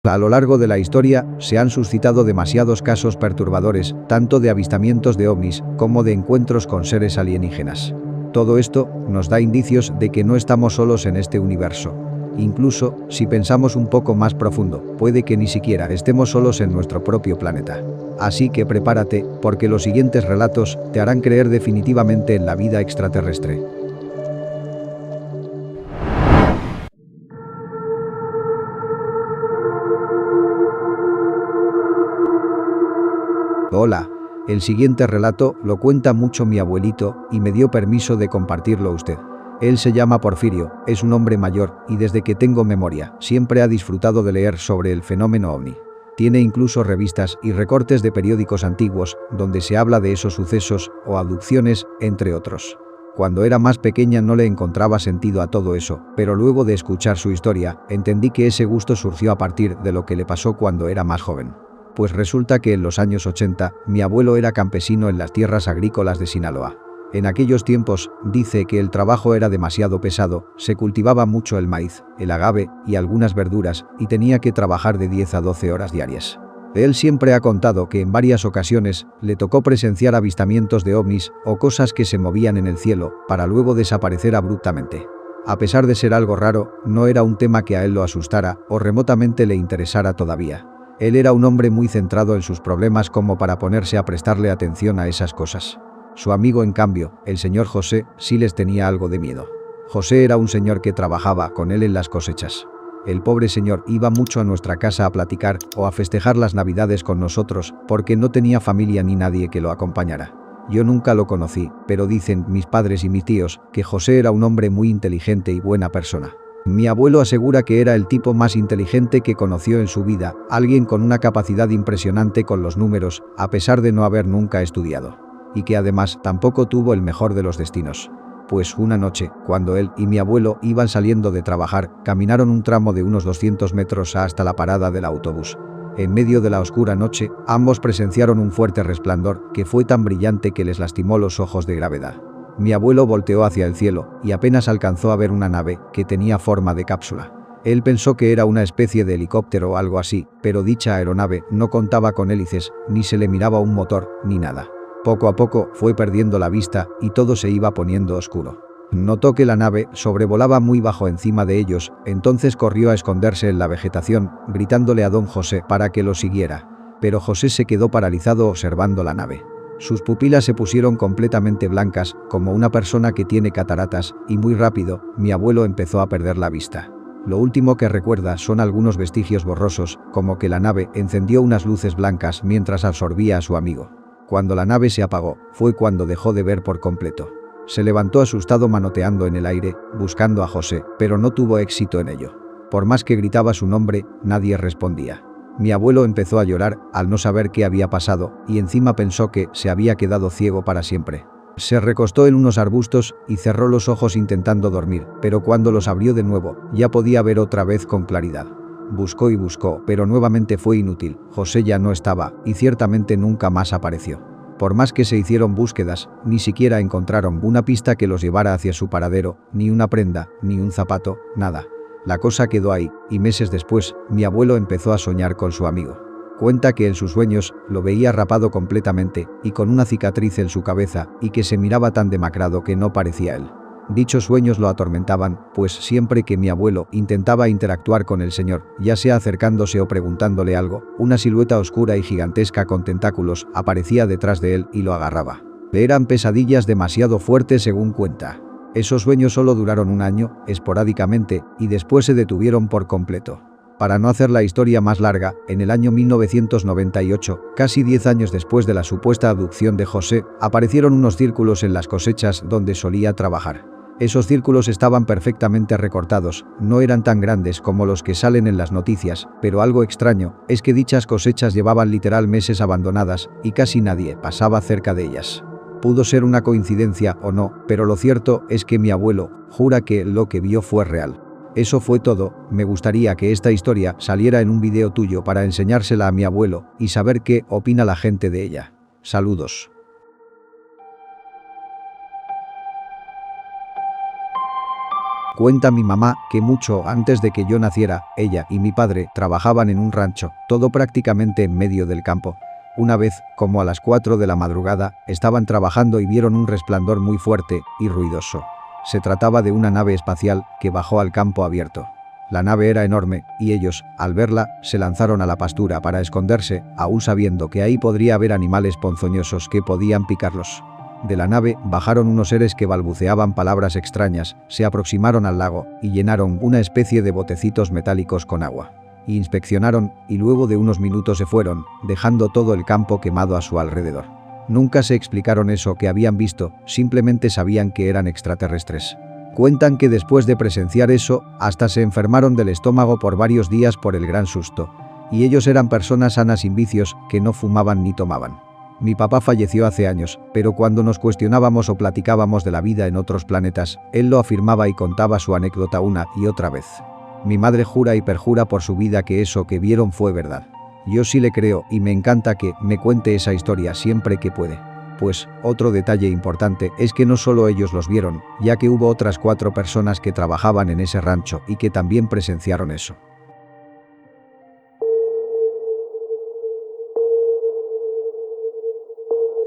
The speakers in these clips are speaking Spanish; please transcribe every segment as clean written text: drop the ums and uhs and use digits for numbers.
A lo largo de la historia, se han suscitado demasiados casos perturbadores, tanto de avistamientos de ovnis como de encuentros con seres alienígenas. Todo esto nos da indicios de que no estamos solos en este universo. Incluso, si pensamos un poco más profundo, puede que ni siquiera estemos solos en nuestro propio planeta. Así que prepárate, porque los siguientes relatos te harán creer definitivamente en la vida extraterrestre. Hola, el siguiente relato lo cuenta mucho mi abuelito y me dio permiso de compartirlo usted. Él se llama Porfirio, es un hombre mayor y desde que tengo memoria siempre ha disfrutado de leer sobre el fenómeno ovni. Tiene incluso revistas y recortes de periódicos antiguos donde se habla de esos sucesos o abducciones, entre otros. Cuando era más pequeña no le encontraba sentido a todo eso, pero luego de escuchar su historia, entendí que ese gusto surgió a partir de lo que le pasó cuando era más joven. Pues resulta que en los años 80, mi abuelo era campesino en las tierras agrícolas de Sinaloa. En aquellos tiempos, dice que el trabajo era demasiado pesado, se cultivaba mucho el maíz, el agave y algunas verduras, y tenía que trabajar de 10 a 12 horas diarias. Él siempre ha contado que en varias ocasiones le tocó presenciar avistamientos de ovnis o cosas que se movían en el cielo, para luego desaparecer abruptamente. A pesar de ser algo raro, no era un tema que a él lo asustara o remotamente le interesara todavía. Él era un hombre muy centrado en sus problemas como para ponerse a prestarle atención a esas cosas. Su amigo, en cambio, el señor José, sí les tenía algo de miedo. José era un señor que trabajaba con él en las cosechas. El pobre señor iba mucho a nuestra casa a platicar o a festejar las navidades con nosotros porque no tenía familia ni nadie que lo acompañara. Yo nunca lo conocí, pero dicen mis padres y mis tíos que José era un hombre muy inteligente y buena persona. Mi abuelo asegura que era el tipo más inteligente que conoció en su vida, alguien con una capacidad impresionante con los números, a pesar de no haber nunca estudiado. Y que además tampoco tuvo el mejor de los destinos. Pues una noche, cuando él y mi abuelo iban saliendo de trabajar, caminaron un tramo de unos 200 metros hasta la parada del autobús. En medio de la oscura noche, ambos presenciaron un fuerte resplandor que fue tan brillante que les lastimó los ojos de gravedad. Mi abuelo volteó hacia el cielo y apenas alcanzó a ver una nave que tenía forma de cápsula. Él pensó que era una especie de helicóptero o algo así, pero dicha aeronave no contaba con hélices, ni se le miraba un motor, ni nada. Poco a poco fue perdiendo la vista y todo se iba poniendo oscuro. Notó que la nave sobrevolaba muy bajo encima de ellos, entonces corrió a esconderse en la vegetación, gritándole a don José para que lo siguiera. Pero José se quedó paralizado observando la nave. Sus pupilas se pusieron completamente blancas, como una persona que tiene cataratas, y muy rápido, mi abuelo empezó a perder la vista. Lo último que recuerda son algunos vestigios borrosos, como que la nave encendió unas luces blancas mientras absorbía a su amigo. Cuando la nave se apagó, fue cuando dejó de ver por completo. Se levantó asustado manoteando en el aire, buscando a José, pero no tuvo éxito en ello. Por más que gritaba su nombre, nadie respondía. Mi abuelo empezó a llorar al no saber qué había pasado y encima pensó que se había quedado ciego para siempre. Se recostó en unos arbustos y cerró los ojos intentando dormir, pero cuando los abrió de nuevo, ya podía ver otra vez con claridad. Buscó y buscó, pero nuevamente fue inútil. José ya no estaba y ciertamente nunca más apareció. Por más que se hicieron búsquedas, ni siquiera encontraron una pista que los llevara hacia su paradero, ni una prenda, ni un zapato, nada. La cosa quedó ahí, y meses después, mi abuelo empezó a soñar con su amigo. Cuenta que en sus sueños lo veía rapado completamente y con una cicatriz en su cabeza y que se miraba tan demacrado que no parecía él. Dichos sueños lo atormentaban, pues siempre que mi abuelo intentaba interactuar con el señor, ya sea acercándose o preguntándole algo, una silueta oscura y gigantesca con tentáculos aparecía detrás de él y lo agarraba. Eran pesadillas demasiado fuertes según cuenta. Esos sueños solo duraron un año, esporádicamente, y después se detuvieron por completo. Para no hacer la historia más larga, en el año 1998, casi 10 años después de la supuesta abducción de José, aparecieron unos círculos en las cosechas donde solía trabajar. Esos círculos estaban perfectamente recortados, no eran tan grandes como los que salen en las noticias, pero algo extraño es que dichas cosechas llevaban literal meses abandonadas y casi nadie pasaba cerca de ellas. Pudo ser una coincidencia o no, pero lo cierto es que mi abuelo jura que lo que vio fue real. Eso fue todo. Me gustaría que esta historia saliera en un video tuyo para enseñársela a mi abuelo y saber qué opina la gente de ella. Saludos. Cuenta mi mamá que mucho antes de que yo naciera, ella y mi padre trabajaban en un rancho, todo prácticamente en medio del campo. Una vez, como a las 4 de la madrugada, estaban trabajando y vieron un resplandor muy fuerte y ruidoso. Se trataba de una nave espacial que bajó al campo abierto. La nave era enorme, y ellos, al verla, se lanzaron a la pastura para esconderse, aún sabiendo que ahí podría haber animales ponzoñosos que podían picarlos. De la nave bajaron unos seres que balbuceaban palabras extrañas, se aproximaron al lago y llenaron una especie de botecitos metálicos con agua. Inspeccionaron y luego de unos minutos se fueron, dejando todo el campo quemado a su alrededor. Nunca se explicaron eso que habían visto, simplemente sabían que eran extraterrestres. Cuentan que después de presenciar eso, hasta se enfermaron del estómago por varios días por el gran susto. Y ellos eran personas sanas sin vicios, que no fumaban ni tomaban. Mi papá falleció hace años, pero cuando nos cuestionábamos o platicábamos de la vida en otros planetas, él lo afirmaba y contaba su anécdota una y otra vez. Mi madre jura y perjura por su vida que eso que vieron fue verdad. Yo sí le creo y me encanta que me cuente esa historia siempre que puede. Pues, otro detalle importante es que no solo ellos los vieron, ya que hubo otras 4 personas que trabajaban en ese rancho y que también presenciaron eso.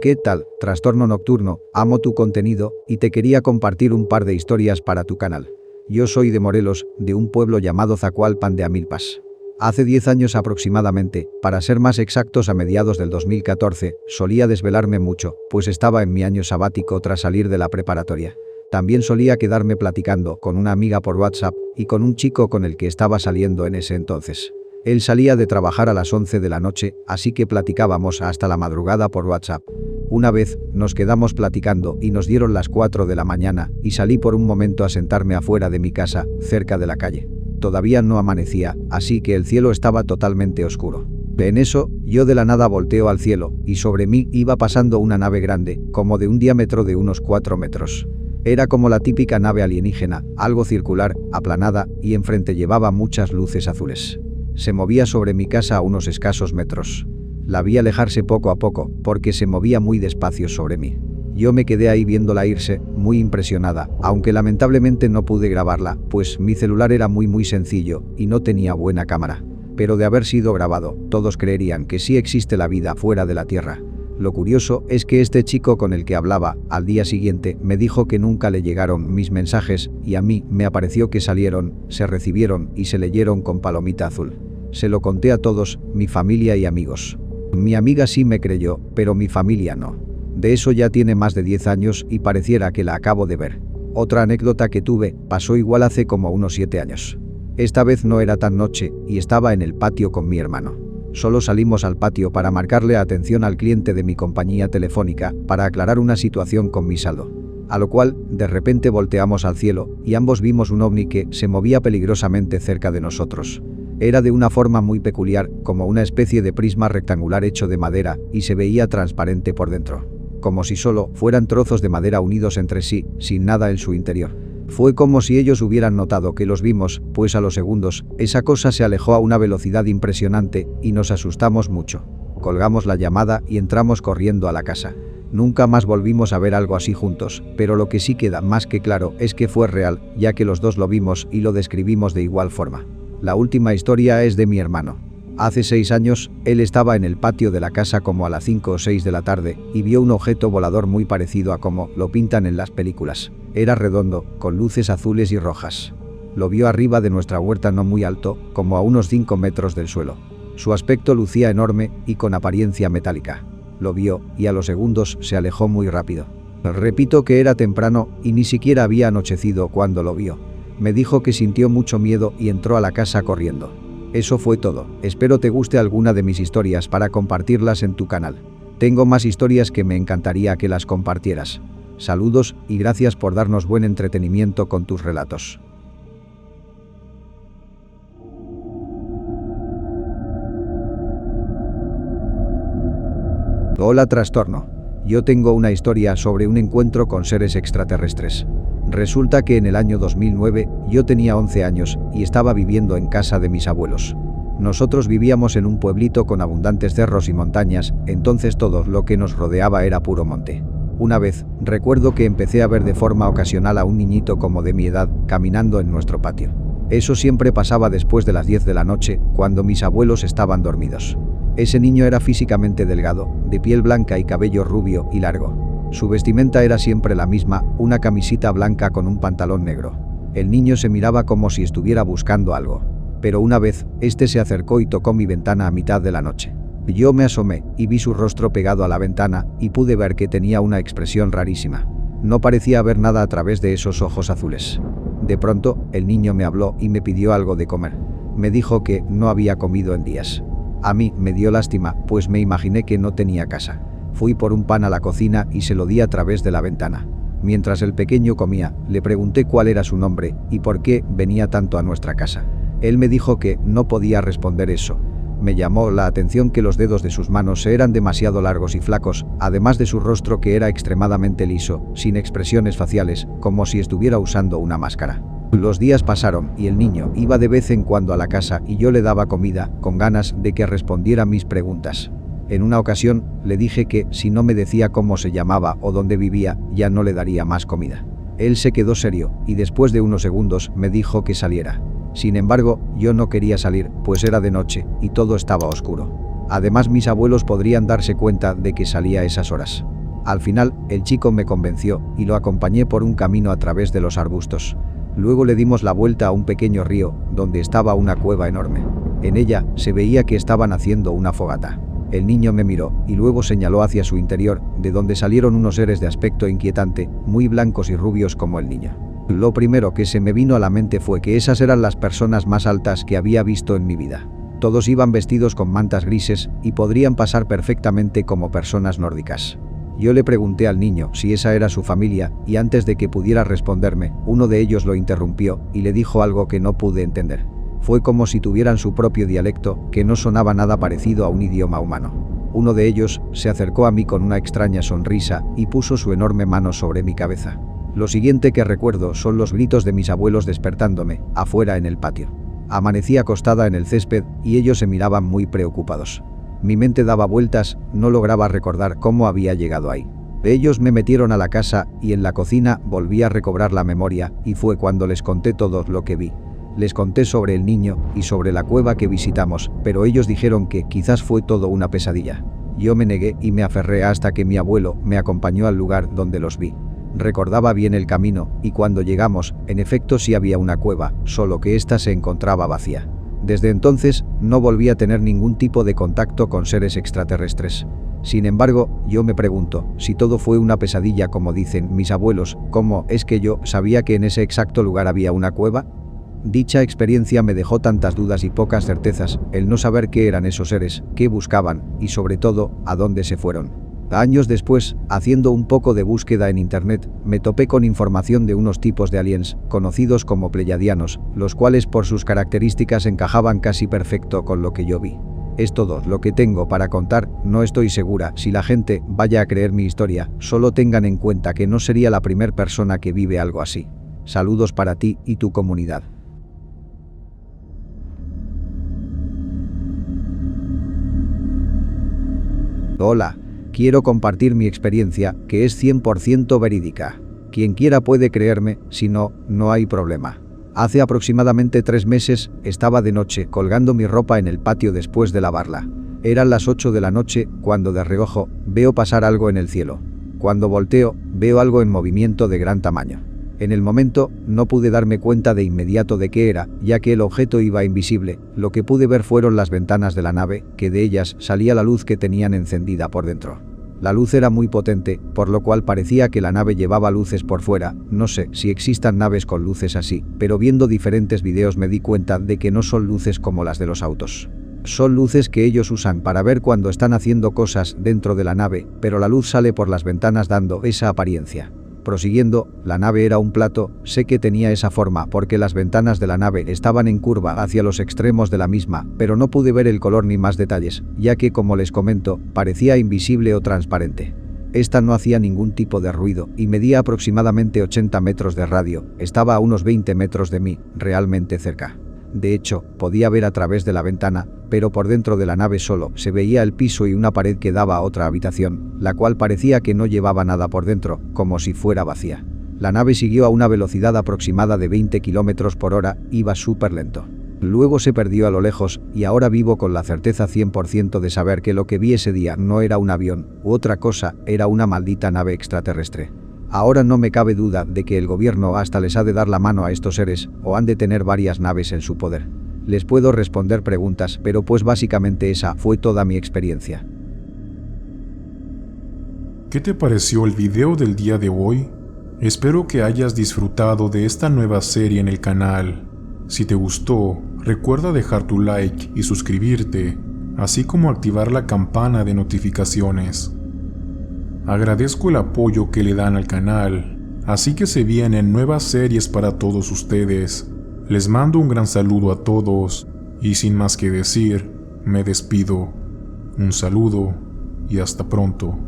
¿Qué tal, Trastorno Nocturno? Amo tu contenido y te quería compartir un par de historias para tu canal. Yo soy de Morelos, de un pueblo llamado Zacualpan de Amilpas. Hace 10 años aproximadamente, para ser más exactos a mediados del 2014, solía desvelarme mucho, pues estaba en mi año sabático tras salir de la preparatoria. También solía quedarme platicando con una amiga por WhatsApp y con un chico con el que estaba saliendo en ese entonces. Él salía de trabajar a las 11 de la noche, así que platicábamos hasta la madrugada por WhatsApp. Una vez, nos quedamos platicando y nos dieron las 4 de la mañana y salí por un momento a sentarme afuera de mi casa, cerca de la calle. Todavía no amanecía, así que el cielo estaba totalmente oscuro. En eso, yo de la nada volteo al cielo, y sobre mí iba pasando una nave grande, como de un diámetro de unos 4 metros. Era como la típica nave alienígena, algo circular, aplanada, y enfrente llevaba muchas luces azules. Se movía sobre mi casa a unos escasos metros. La vi alejarse poco a poco, porque se movía muy despacio sobre mí. Yo me quedé ahí viéndola irse, muy impresionada, aunque lamentablemente no pude grabarla, pues mi celular era muy sencillo y no tenía buena cámara. Pero de haber sido grabado, todos creerían que sí existe la vida fuera de la Tierra. Lo curioso es que este chico con el que hablaba, al día siguiente, me dijo que nunca le llegaron mis mensajes y a mí me apareció que salieron, se recibieron y se leyeron con palomita azul. Se lo conté a todos, mi familia y amigos. Mi amiga sí me creyó, pero mi familia no. De eso ya tiene más de 10 años y pareciera que la acabo de ver. Otra anécdota que tuve pasó igual hace como unos 7 años. Esta vez no era tan noche y estaba en el patio con mi hermano. Solo salimos al patio para marcarle atención al cliente de mi compañía telefónica para aclarar una situación con mi saldo. A lo cual, de repente volteamos al cielo y ambos vimos un ovni que se movía peligrosamente cerca de nosotros. Era de una forma muy peculiar, como una especie de prisma rectangular hecho de madera y se veía transparente por dentro. Como si solo fueran trozos de madera unidos entre sí, sin nada en su interior. Fue como si ellos hubieran notado que los vimos, pues a los segundos, esa cosa se alejó a una velocidad impresionante y nos asustamos mucho. Colgamos la llamada y entramos corriendo a la casa. Nunca más volvimos a ver algo así juntos, pero lo que sí queda más que claro es que fue real, ya que los dos lo vimos y lo describimos de igual forma. La última historia es de mi hermano. Hace 6 años, él estaba en el patio de la casa como a las 5 o 6 de la tarde y vio un objeto volador muy parecido a como lo pintan en las películas. Era redondo, con luces azules y rojas. Lo vio arriba de nuestra huerta no muy alto, como a unos 5 metros del suelo. Su aspecto lucía enorme y con apariencia metálica. Lo vio y a los segundos se alejó muy rápido. Repito que era temprano y ni siquiera había anochecido cuando lo vio. Me dijo que sintió mucho miedo y entró a la casa corriendo. Eso fue todo. Espero te guste alguna de mis historias para compartirlas en tu canal. Tengo más historias que me encantaría que las compartieras. Saludos y gracias por darnos buen entretenimiento con tus relatos. Hola Trastorno. Yo tengo una historia sobre un encuentro con seres extraterrestres. Resulta que en el año 2009 yo tenía 11 años y estaba viviendo en casa de mis abuelos. Nosotros vivíamos en un pueblito con abundantes cerros y montañas, entonces todo lo que nos rodeaba era puro monte. Una vez, recuerdo que empecé a ver de forma ocasional a un niñito como de mi edad, caminando en nuestro patio. Eso siempre pasaba después de las 10 de la noche, cuando mis abuelos estaban dormidos. Ese niño era físicamente delgado, de piel blanca y cabello rubio y largo. Su vestimenta era siempre la misma, una camisita blanca con un pantalón negro. El niño se miraba como si estuviera buscando algo. Pero una vez, este se acercó y tocó mi ventana a mitad de la noche. Yo me asomé y vi su rostro pegado a la ventana y pude ver que tenía una expresión rarísima. No parecía ver nada a través de esos ojos azules. De pronto, el niño me habló y me pidió algo de comer. Me dijo que no había comido en días. A mí me dio lástima, pues me imaginé que no tenía casa. Fui por un pan a la cocina y se lo di a través de la ventana. Mientras el pequeño comía, le pregunté cuál era su nombre y por qué venía tanto a nuestra casa. Él me dijo que no podía responder eso. Me llamó la atención que los dedos de sus manos eran demasiado largos y flacos, además de su rostro que era extremadamente liso, sin expresiones faciales, como si estuviera usando una máscara. Los días pasaron y el niño iba de vez en cuando a la casa y yo le daba comida, con ganas de que respondiera mis preguntas. En una ocasión, le dije que si no me decía cómo se llamaba o dónde vivía, ya no le daría más comida. Él se quedó serio y después de unos segundos me dijo que saliera. Sin embargo, yo no quería salir, pues era de noche y todo estaba oscuro. Además, mis abuelos podrían darse cuenta de que salía a esas horas. Al final, el chico me convenció y lo acompañé por un camino a través de los arbustos. Luego le dimos la vuelta a un pequeño río, donde estaba una cueva enorme. En ella, se veía que estaban haciendo una fogata. El niño me miró y luego señaló hacia su interior, de donde salieron unos seres de aspecto inquietante, muy blancos y rubios como el niño. Lo primero que se me vino a la mente fue que esas eran las personas más altas que había visto en mi vida. Todos iban vestidos con mantas grises y podrían pasar perfectamente como personas nórdicas. Yo le pregunté al niño si esa era su familia y antes de que pudiera responderme, uno de ellos lo interrumpió y le dijo algo que no pude entender. Fue como si tuvieran su propio dialecto, que no sonaba nada parecido a un idioma humano. Uno de ellos se acercó a mí con una extraña sonrisa y puso su enorme mano sobre mi cabeza. Lo siguiente que recuerdo son los gritos de mis abuelos despertándome, afuera en el patio. Amanecí acostada en el césped y ellos se miraban muy preocupados. Mi mente daba vueltas, no lograba recordar cómo había llegado ahí. Ellos me metieron a la casa y en la cocina volví a recobrar la memoria y fue cuando les conté todo lo que vi. Les conté sobre el niño y sobre la cueva que visitamos, pero ellos dijeron que quizás fue todo una pesadilla. Yo me negué y me aferré hasta que mi abuelo me acompañó al lugar donde los vi. Recordaba bien el camino y cuando llegamos, en efecto sí había una cueva, solo que ésta se encontraba vacía. Desde entonces, no volví a tener ningún tipo de contacto con seres extraterrestres. Sin embargo, yo me pregunto, si todo fue una pesadilla como dicen mis abuelos, ¿cómo es que yo sabía que en ese exacto lugar había una cueva? Dicha experiencia me dejó tantas dudas y pocas certezas, el no saber qué eran esos seres, qué buscaban y sobre todo, a dónde se fueron. Años después, haciendo un poco de búsqueda en internet, me topé con información de unos tipos de aliens, conocidos como pleyadianos, los cuales por sus características encajaban casi perfecto con lo que yo vi. Es todo lo que tengo para contar, no estoy segura si la gente vaya a creer mi historia, solo tengan en cuenta que no sería la primera persona que vive algo así. Saludos para ti y tu comunidad. Hola. Quiero compartir mi experiencia, que es 100% verídica. Quien quiera puede creerme, si no, no hay problema. Hace aproximadamente 3 meses, estaba de noche colgando mi ropa en el patio después de lavarla. Eran las 8 de la noche, cuando de reojo, veo pasar algo en el cielo. Cuando volteo, veo algo en movimiento de gran tamaño. En el momento, no pude darme cuenta de inmediato de qué era, ya que el objeto iba invisible. Lo que pude ver fueron las ventanas de la nave, que de ellas salía la luz que tenían encendida por dentro. La luz era muy potente, por lo cual parecía que la nave llevaba luces por fuera. No sé si existan naves con luces así, pero viendo diferentes videos me di cuenta de que no son luces como las de los autos. Son luces que ellos usan para ver cuando están haciendo cosas dentro de la nave, pero la luz sale por las ventanas dando esa apariencia. Prosiguiendo, la nave era un plato, sé que tenía esa forma porque las ventanas de la nave estaban en curva hacia los extremos de la misma, pero no pude ver el color ni más detalles, ya que como les comento, parecía invisible o transparente. Esta no hacía ningún tipo de ruido y medía aproximadamente 80 metros de radio, estaba a unos 20 metros de mí, realmente cerca. De hecho, podía ver a través de la ventana, pero por dentro de la nave solo se veía el piso y una pared que daba a otra habitación, la cual parecía que no llevaba nada por dentro, como si fuera vacía. La nave siguió a una velocidad aproximada de 20 km por hora, iba súper lento. Luego se perdió a lo lejos y ahora vivo con la certeza 100% de saber que lo que vi ese día no era un avión u otra cosa, era una maldita nave extraterrestre. Ahora no me cabe duda de que el gobierno hasta les ha de dar la mano a estos seres o han de tener varias naves en su poder. Les puedo responder preguntas, pero pues básicamente esa fue toda mi experiencia. ¿Qué te pareció el video del día de hoy? Espero que hayas disfrutado de esta nueva serie en el canal. Si te gustó, recuerda dejar tu like y suscribirte, así como activar la campana de notificaciones. Agradezco el apoyo que le dan al canal, así que se vienen nuevas series para todos ustedes. Les mando un gran saludo a todos y sin más que decir, me despido. Un saludo y hasta pronto.